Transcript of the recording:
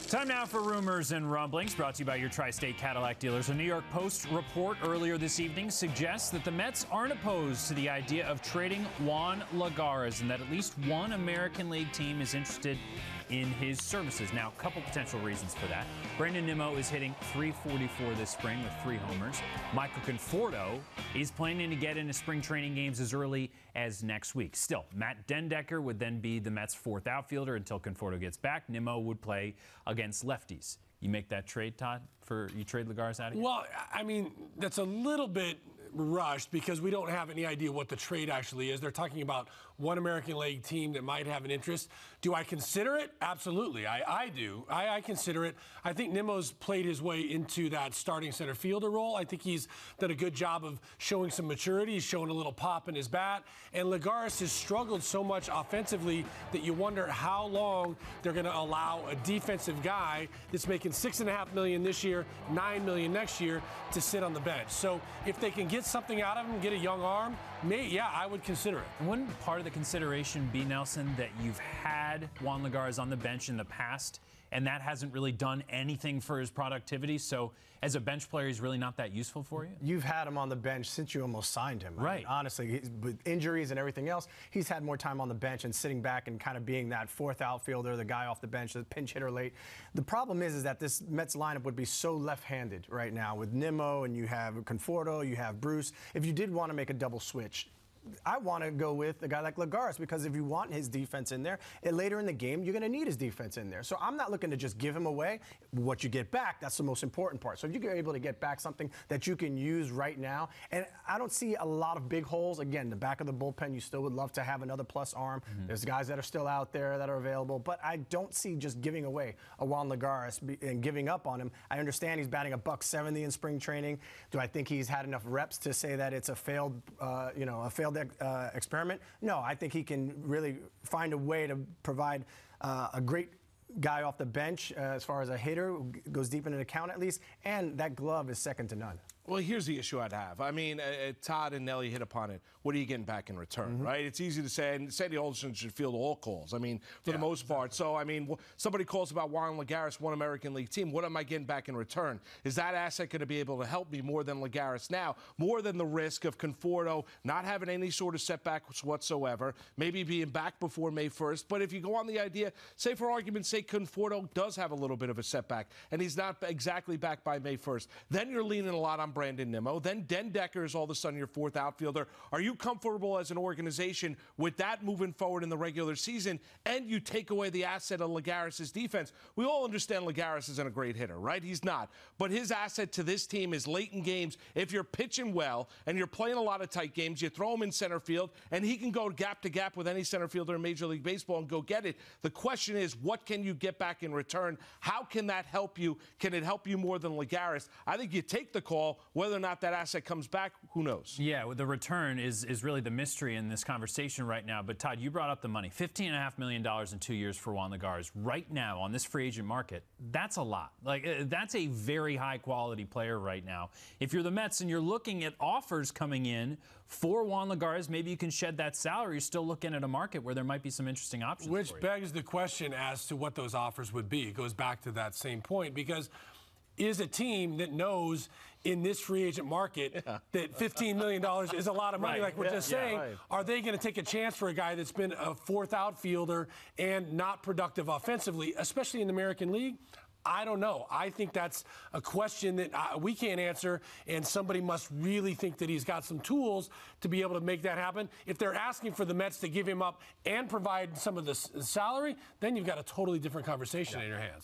Time now for Rumors and Rumblings, brought to you by your Tri-State Cadillac dealers. A New York Post report earlier this evening suggests that the Mets aren't opposed to the idea of trading Juan Lagares and that at least one American League team is interested in his services. Now, a couple potential reasons for that. Brandon Nimmo is hitting .344 this spring with 3 homers. Michael Conforto is planning to get into spring training games as early as next week. Still, Matt Dendecker would then be the Mets' 4th outfielder until Conforto gets back. Nimmo would play against lefties. You make that trade, Todd? You trade Lagares out of here? Well, I mean, that's a little bit rushed because we don't have any idea what the trade actually is. They're talking about one American League team that might have an interest. Do I consider it? Absolutely. I do. I consider it. I think Nimmo's played his way into that starting center fielder role. I think he's done a good job of showing some maturity. He's showing a little pop in his bat. And Lagares has struggled so much offensively that you wonder how long they're going to allow a defensive guy that's making $6.5 million this year, $9 million next year, to sit on the bench. So if they can get something out of him, get a young arm, yeah, I would consider it. Wouldn't part of the consideration be, Nelson, that you've had Juan Lagares on the bench in the past, and that hasn't really done anything for his productivity? So as a bench player, he's really not that useful for you? You've had him on the bench since you almost signed him. Right. I mean, honestly, with injuries and everything else, he's had more time on the bench and sitting back and kind of being that 4th outfielder, the guy off the bench, the pinch hitter late. The problem is that this Mets lineup would be so left-handed right now with Nimmo, and you have Conforto, you have Bruce. If you did want to make a double switch, I want to go with a guy like Lagares, because if you want his defense in there, later in the game, you're going to need his defense in there. So I'm not looking to just give him away. What you get back, that's the most important part. So if you're able to get back something that you can use right now, and I don't see a lot of big holes. Again, the back of the bullpen, you still would love to have another plus arm. There's guys that are still out there that are available, but I don't see just giving away a Juan Lagares and giving up on him. I understand he's batting $170 in spring training. Do I think he's had enough reps to say that it's a failed, experiment? No, I think he can really find a way to provide a great guy off the bench as far as a hitter who goes deep into the count at least, and that glove is second to none. Well, here's the issue I'd have. I mean, Todd and Nelly hit upon it. What are you getting back in return, right? It's easy to say, and Sandy Alderson should field all calls, I mean, for the most part. So, I mean, somebody calls about Juan Lagares, one American League team. What am I getting back in return? Is that asset going to be able to help me more than Lagares now, more than the risk of Conforto not having any sort of setbacks whatsoever, maybe being back before May 1st? But if you go on the idea, say for argument's sake, Conforto does have a little bit of a setback, and he's not exactly back by May 1st, then you're leaning a lot on Brandon Nimmo. Then Dendecker is all of a sudden your 4th outfielder. Are you comfortable as an organization with that moving forward in the regular season, and you take away the asset of Lagares' defense? We all understand Lagares isn't a great hitter, right? He's not. But his asset to this team is late in games. If you're pitching well and you're playing a lot of tight games, you throw him in center field, and he can go gap to gap with any center fielder in Major League Baseball and go get it. The question is, what can you get back in return? How can that help you? Can it help you more than Lagares? I think you take the call. Whether or not that asset comes back, who knows? Yeah, well, the return is really the mystery in this conversation right now. But, Todd, you brought up the money. $15.5 million in 2 years for Juan Lagares. Right now, on this free agent market, that's a lot. Like, that's a very high-quality player right now. If you're the Mets and you're looking at offers coming in for Juan Lagares, maybe you can shed that salary. You're still looking at a market where there might be some interesting options Which for you. begs the question as to what those offers would be. It goes back to that same point, because is a team that knows in this free agent market that $15 million is a lot of money, like we're just saying, are they going to take a chance for a guy that's been a 4th outfielder and not productive offensively, especially in the American League? I don't know. I think that's a question that we can't answer, and somebody must really think that he's got some tools to be able to make that happen. If they're asking for the Mets to give him up and provide some of the salary, then you've got a totally different conversation in your hands.